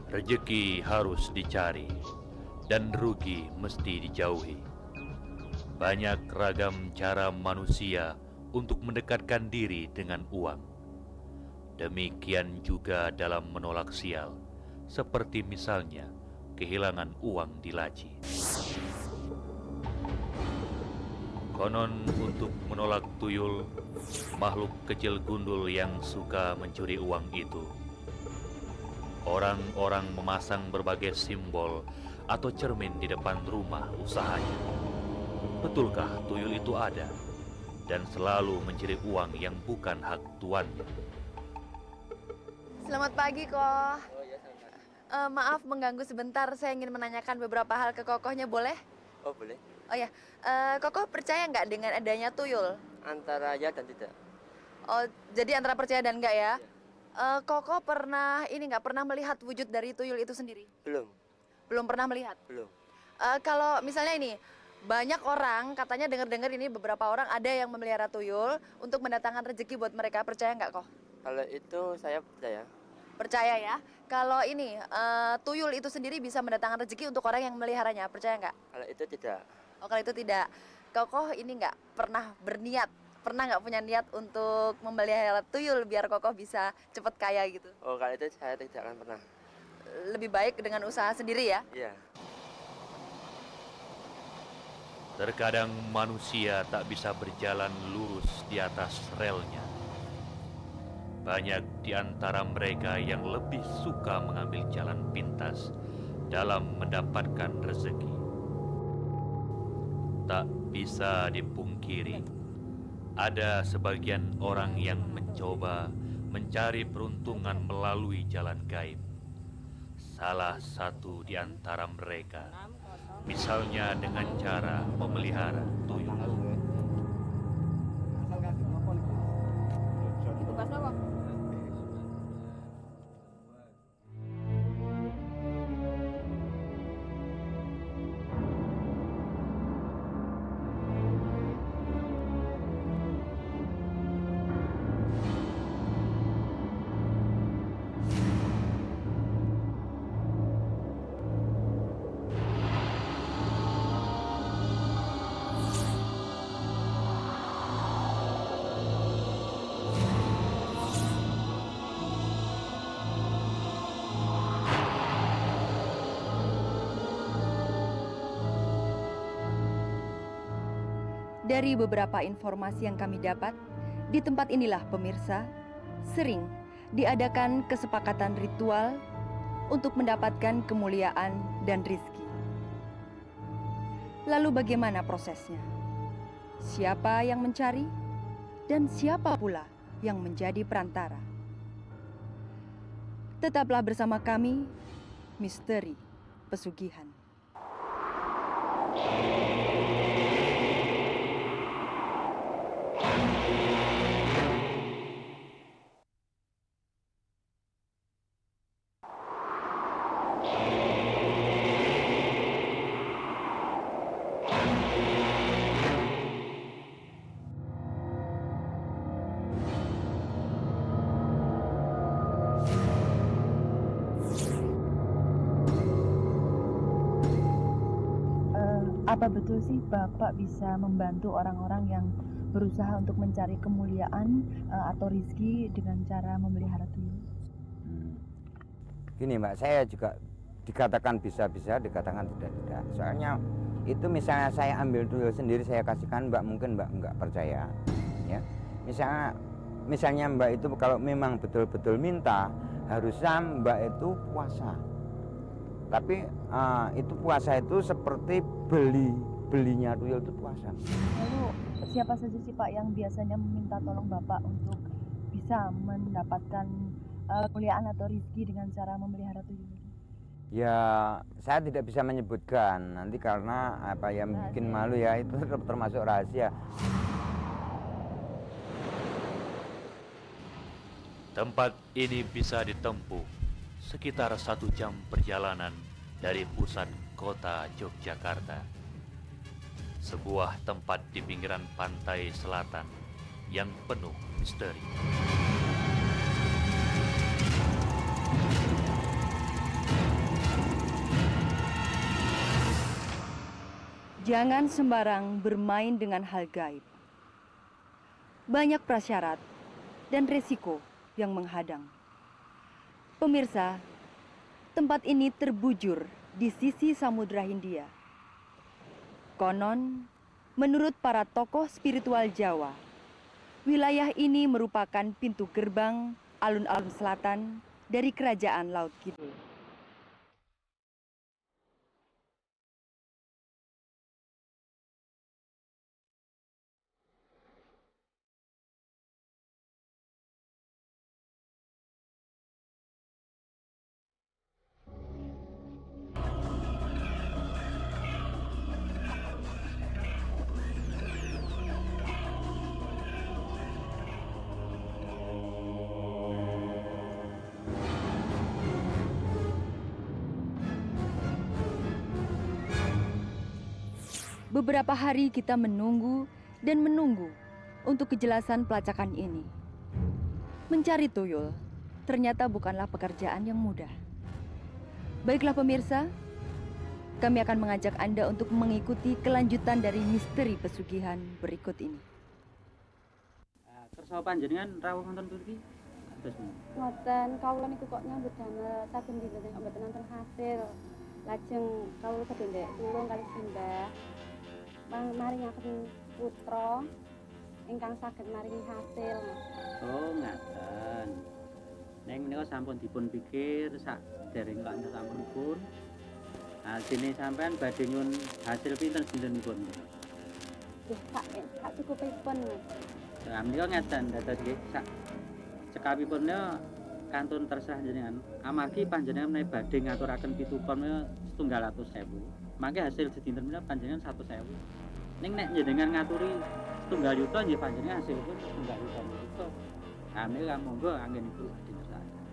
Rejeki harus dicari, dan rugi mesti dijauhi. Banyak ragam cara manusia untuk mendekatkan diri dengan uang. Demikian juga dalam menolak sial, seperti misalnya kehilangan uang di laci. Konon untuk menolak tuyul, makhluk kecil gundul yang suka mencuri uang itu, orang-orang memasang berbagai simbol atau cermin di depan rumah usahanya. Betulkah tuyul itu ada dan selalu mencuri uang yang bukan hak tuannya? Selamat pagi, Koh. Maaf mengganggu sebentar, saya ingin menanyakan beberapa hal ke kokohnya, boleh? Oh boleh, Oh ya, kokoh percaya nggak dengan adanya tuyul? antara ya dan tidak. Oh, jadi antara percaya dan enggak ya? Kokoh pernah nggak pernah melihat wujud dari tuyul itu sendiri? Belum, Belum pernah melihat. belum. Kalau misalnya ini, banyak orang katanya dengar-dengar ini beberapa orang ada yang memelihara tuyul untuk mendatangkan rezeki buat mereka. Percaya nggak, Koh? Kalau itu saya percaya. Percaya ya. Kalau ini, tuyul itu sendiri bisa mendatangkan rezeki untuk orang yang meliharanya. Percaya nggak? Kalau itu tidak. Oh, kalau itu tidak. Kokoh ini nggak pernah berniat, pernah nggak punya niat untuk memelihara tuyul biar kokoh bisa cepet kaya gitu. Oh kalau itu saya tidak akan pernah. Lebih baik dengan usaha sendiri ya. Iya. Terkadang manusia tak bisa berjalan lurus di atas relnya. Banyak di antara mereka yang lebih suka mengambil jalan pintas dalam mendapatkan rezeki. Tak bisa dipungkiri, ada sebagian orang yang mencoba mencari peruntungan melalui jalan gaib. Salah satu di antara mereka, misalnya dengan cara memelihara tuyul. Dari beberapa informasi yang kami dapat, di tempat inilah pemirsa, sering diadakan kesepakatan ritual untuk mendapatkan kemuliaan dan rizki. Lalu bagaimana prosesnya? Siapa yang mencari? Dan siapa pula yang menjadi perantara? Tetaplah bersama kami, Misteri Pesugihan. Apa betul sih Bapak bisa membantu orang-orang yang berusaha untuk mencari kemuliaan atau rizki dengan cara memelihara tuyul? Gini Mbak, saya juga dikatakan bisa-bisa, dikatakan tidak-tidak. Soalnya itu misalnya saya ambil tuyul sendiri, saya kasihkan Mbak, mungkin Mbak nggak percaya. Ya, misalnya Mbak itu kalau memang betul-betul minta, harusnya Mbak itu puasa. Tapi itu puasa itu seperti belinya tuyul itu puasa. Lalu siapa saja sih Pak yang biasanya meminta tolong Bapak untuk bisa mendapatkan kemuliaan atau rizki dengan cara memelihara tuyul ini? Ya, saya tidak bisa menyebutkan nanti karena apa ya bikin malu ya, itu termasuk rahasia. Tempat ini bisa ditempuh sekitar 1 jam perjalanan dari pusat kota Yogyakarta. Sebuah tempat di pinggiran pantai selatan yang penuh misteri. Jangan sembarang bermain dengan hal gaib. Banyak prasyarat dan resiko yang menghadang. Pemirsa, tempat ini terbujur di sisi Samudra Hindia. Konon, menurut para tokoh spiritual Jawa, wilayah ini merupakan pintu gerbang alun-alun selatan dari Kerajaan Laut Kidul. Beberapa hari kita menunggu dan menunggu untuk kejelasan pelacakan ini. Mencari tuyul ternyata bukanlah pekerjaan yang mudah. Baiklah pemirsa, kami akan mengajak Anda untuk mengikuti kelanjutan dari misteri pesugihan berikut ini. Kersa panjenengan rawuh wonten pundi? Kados menawi. Ngoten, kawula niku kok nyambut damel saben dinten nek mboten wonten hasil. Lajeng kawula badhe ndek tulung kalih simbah. Maringaken putra ingkang saged maringi hasil. Oh, ngaten. Neng menika sampun dipun pikir sak dereng kanthi sampun. Dene sampean badhe nyuwun hasil pinten dintenipun? Nggih, sak cukupipun, Mas. Lah menika ngaten dados nggih sak cekapipun kantun terserah jenengan. Amargi panjenengan menawi badhe ngaturaken pitukon 700.000. Mangke hasil sedinten menika panjenengan 100.000. Ning nek jenengan ngaturi 1 juta nggih panjenengan hasilipun 1 juta. Nah menika monggo anggenipun dinersakaken.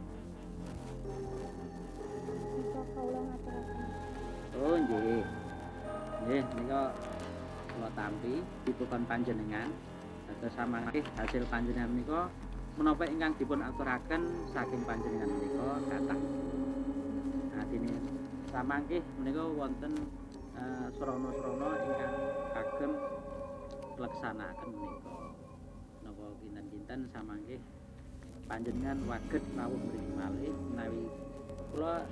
Bisa kawula ngaturaken. Oh nggih. Nggih menika kula tampi pitukon panjenengan. Dados samangke hasil panjenengan menika menapa ingkang dipun aturaken saking panjenengan menika kathah. Nah dene samangke menika wonten srana-srana ingkang kagem pelaksanakaken menika. Napa kinten-kinten samangke panjenengan waget rawuh mriki malih menawi kula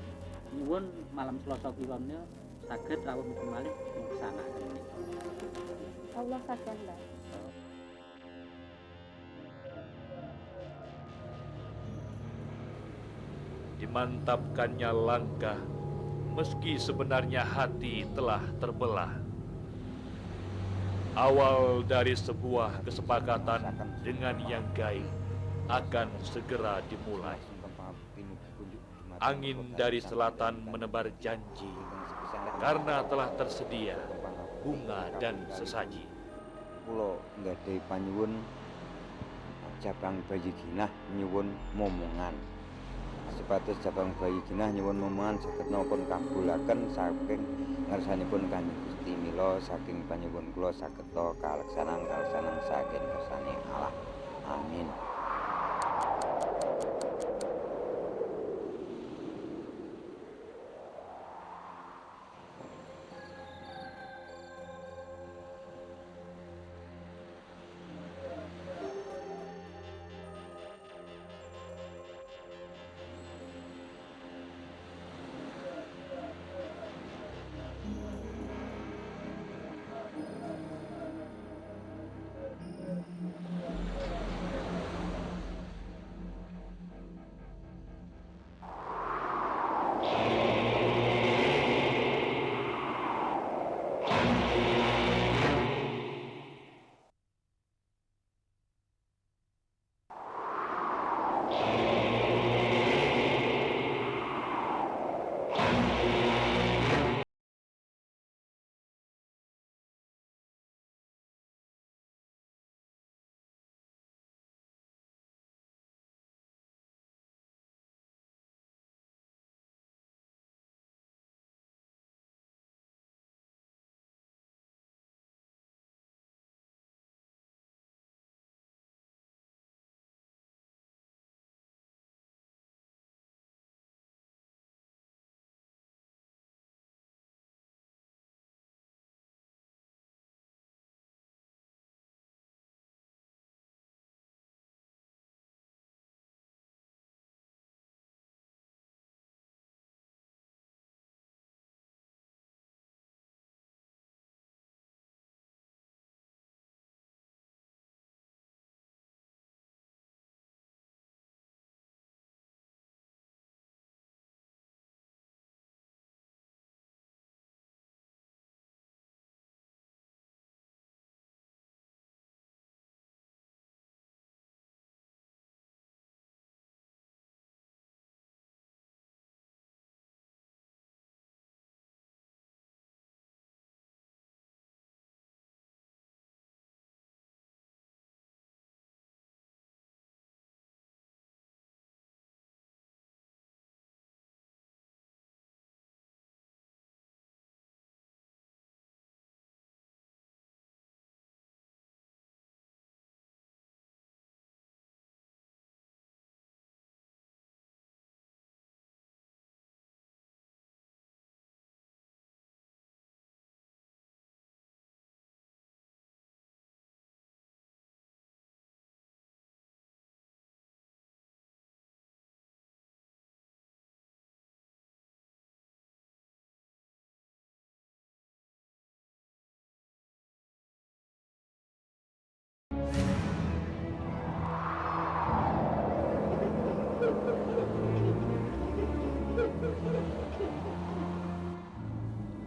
nyuwun malam Selasa kliwon menika saged rawuh mriki malih pelaksanakaken menika. Allah saged, Mbak. Dimantapkannya langkah, meski sebenarnya hati telah terbelah. Awal dari sebuah kesepakatan dengan yang gaib akan segera dimulai. Angin dari selatan menebar janji karena telah tersedia bunga dan sesaji. Kula nggadahi panyuwun Jabang Bayi Ginah nyuwun momongan. Sepatus Jabang Bayi Ginah nyuwun momongan saged napa kabulaken saking ngersanipun Kanjeng Gusti mila saking panyuwun kula saged kaleksanan saking kersane Allah. Amin.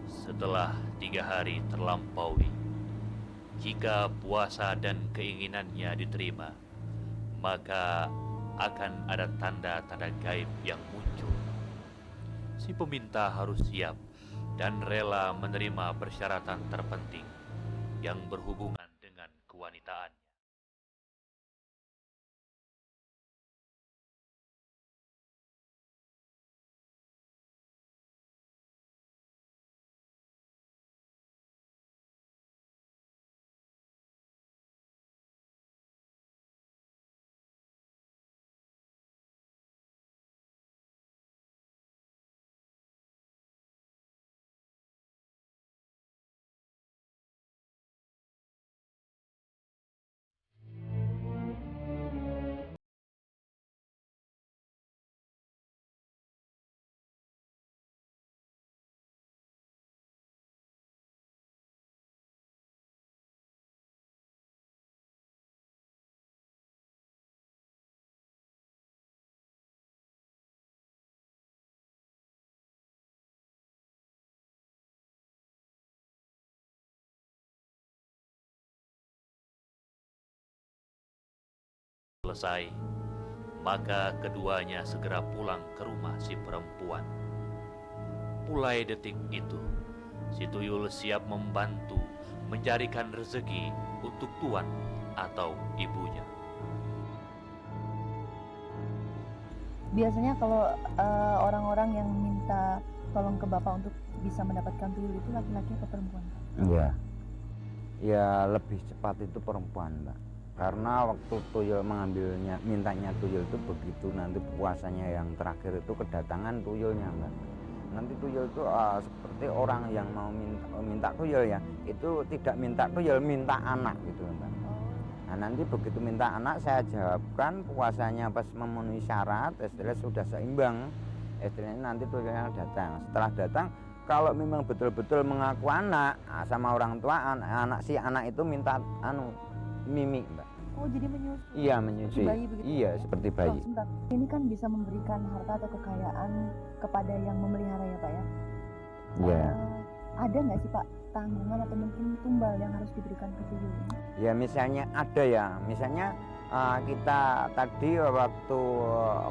Setelah 3 hari terlampaui, jika puasa dan keinginannya diterima, maka akan ada tanda-tanda gaib yang muncul. Si peminta harus siap dan rela menerima persyaratan terpenting yang berhubungan dengan kewanitaannya. Selesai, maka keduanya segera pulang ke rumah si perempuan. Mulai detik itu, si tuyul siap membantu mencarikan rezeki untuk tuan atau ibunya. Biasanya kalau orang-orang yang minta tolong ke Bapak untuk bisa mendapatkan tuyul itu laki-laki atau perempuan, Pak? Iya. Ya lebih cepat itu perempuan, Mbak. Karena waktu tuyul mengambilnya, mintanya tuyul itu begitu nanti puasanya yang terakhir itu kedatangan tuyulnya, Mbak. Nanti tuyul itu seperti orang yang mau minta tuyul ya, itu tidak minta tuyul, minta anak gitu, Mbak. Nah nanti begitu minta anak saya jawabkan puasanya pas memenuhi syarat, istilahnya sudah seimbang, istilahnya nanti tuyulnya datang. Setelah datang, kalau memang betul-betul mengaku anak sama orang tua, anak itu minta mimi, Mbak. Oh, jadi menyusui? Iya, menyusui. Bayi begitu? Iya, seperti bayi. Oh, sebentar. Ini kan bisa memberikan harta atau kekayaan kepada yang memelihara ya, Pak ya? Iya. Ada nggak sih, Pak, tanggungan atau mungkin tumbal yang harus diberikan ke tuyul ini? Ya, misalnya ada ya. Misalnya kita tadi waktu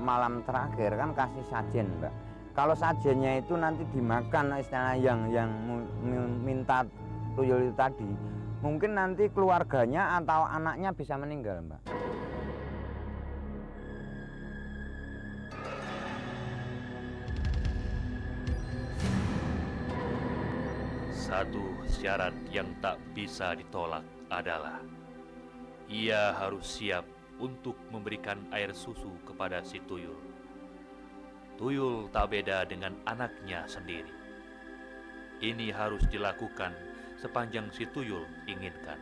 malam terakhir kan kasih sajen, Mbak. Kalau sajennya itu nanti dimakan istilah yang minta tuyul itu tadi, mungkin nanti keluarganya atau anaknya bisa meninggal, Mbak. Satu syarat yang tak bisa ditolak adalah ia harus siap untuk memberikan air susu kepada si tuyul. Tuyul tak beda dengan anaknya sendiri. Ini harus dilakukan sepanjang si tuyul inginkan.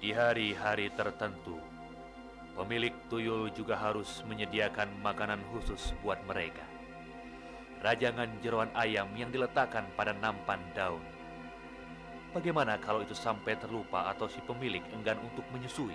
Di hari-hari tertentu, pemilik tuyul juga harus menyediakan makanan khusus buat mereka. Rajangan jeroan ayam yang diletakkan pada nampan daun. Bagaimana kalau itu sampai terlupa atau si pemilik enggan untuk menyusui?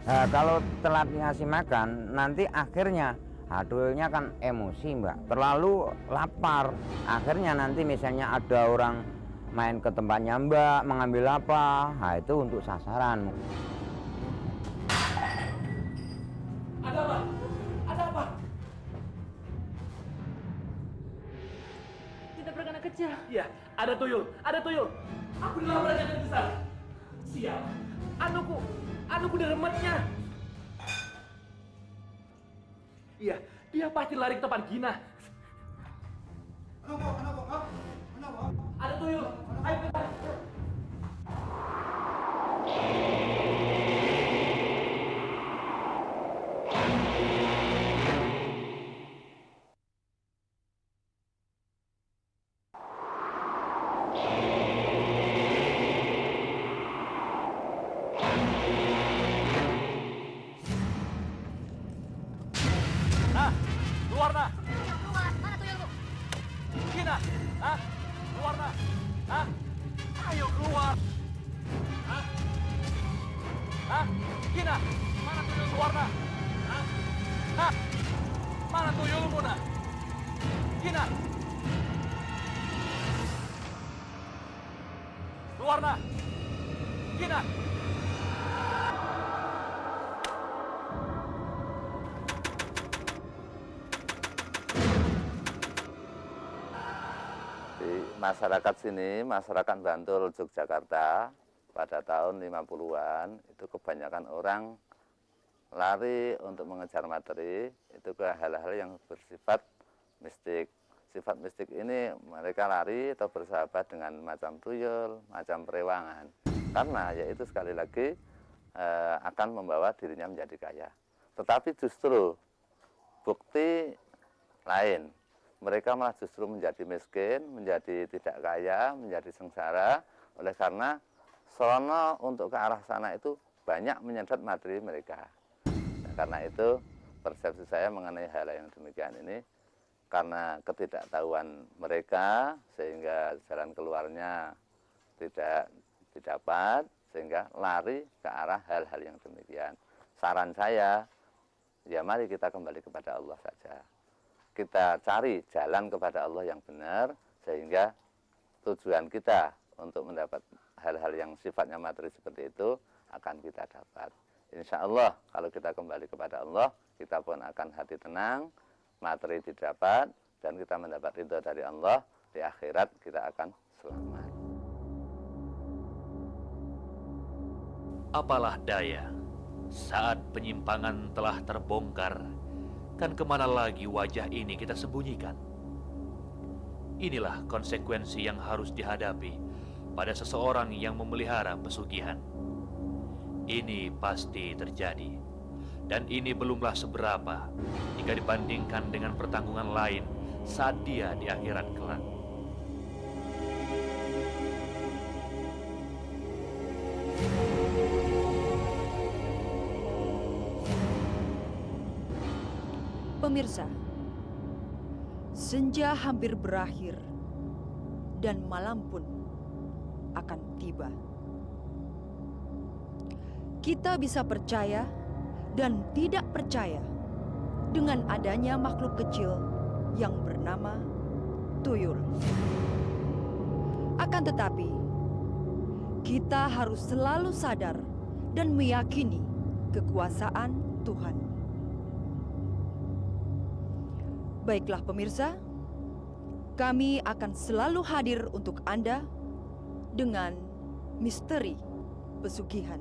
Nah, kalau telat ngasih makan, nanti akhirnya tuyulnya kan emosi, Mbak, terlalu lapar. Akhirnya nanti misalnya ada orang main ke tempatnya Mbak, mengambil apa, nah itu untuk sasaran. Ada apa? Ada apa? Ditabrak anak kecil. Iya, ada tuyul, ada tuyul. Aku dilamar yang besar. Sial, anuku diremetnya. Iya, dia pasti lari ke tempat Gina. Ada tuyul. Ayo kita. Nah, keluar nah. Keluar, mana tuyulmu? Gina, ah, keluar nah. Ah, ayo keluar. Ah, ah, Gina, mana tuyul keluar nah? Ah, ah, mana tuyulmu nah? Gina, keluar nah. Gina. Di masyarakat sini, masyarakat Bantul, Yogyakarta, pada tahun 50-an, itu kebanyakan orang lari untuk mengejar materi, itu ke hal-hal yang bersifat mistik. Sifat mistik ini mereka lari atau bersahabat dengan macam tuyul, macam perewangan. Karena yaitu sekali lagi akan membawa dirinya menjadi kaya. Tetapi justru bukti lain. Mereka malah justru menjadi miskin, menjadi tidak kaya, menjadi sengsara. Oleh karena sono untuk ke arah sana itu banyak menyedot materi mereka. Nah, karena itu persepsi saya mengenai hal yang demikian ini, karena ketidaktahuan mereka sehingga jalan keluarnya tidak didapat, sehingga lari ke arah hal-hal yang demikian. Saran saya, ya mari kita kembali kepada Allah saja. Kita cari jalan kepada Allah yang benar, sehingga tujuan kita untuk mendapat hal-hal yang sifatnya materi seperti itu akan kita dapat. Insya Allah kalau kita kembali kepada Allah, kita pun akan hati tenang, materi didapat, dan kita mendapat ridho dari Allah. Di akhirat kita akan selamat. Apalah daya, saat penyimpangan telah terbongkar, kan kemana lagi wajah ini kita sembunyikan? Inilah konsekuensi yang harus dihadapi pada seseorang yang memelihara pesugihan. Ini pasti terjadi, dan ini belumlah seberapa jika dibandingkan dengan pertanggungan lain saat dia di akhirat kelak. Pemirsa, senja hampir berakhir dan malam pun akan tiba. Kita bisa percaya dan tidak percaya dengan adanya makhluk kecil yang bernama tuyul. Akan tetapi, kita harus selalu sadar dan meyakini kekuasaan Tuhan. Baiklah pemirsa, kami akan selalu hadir untuk Anda dengan misteri pesugihan.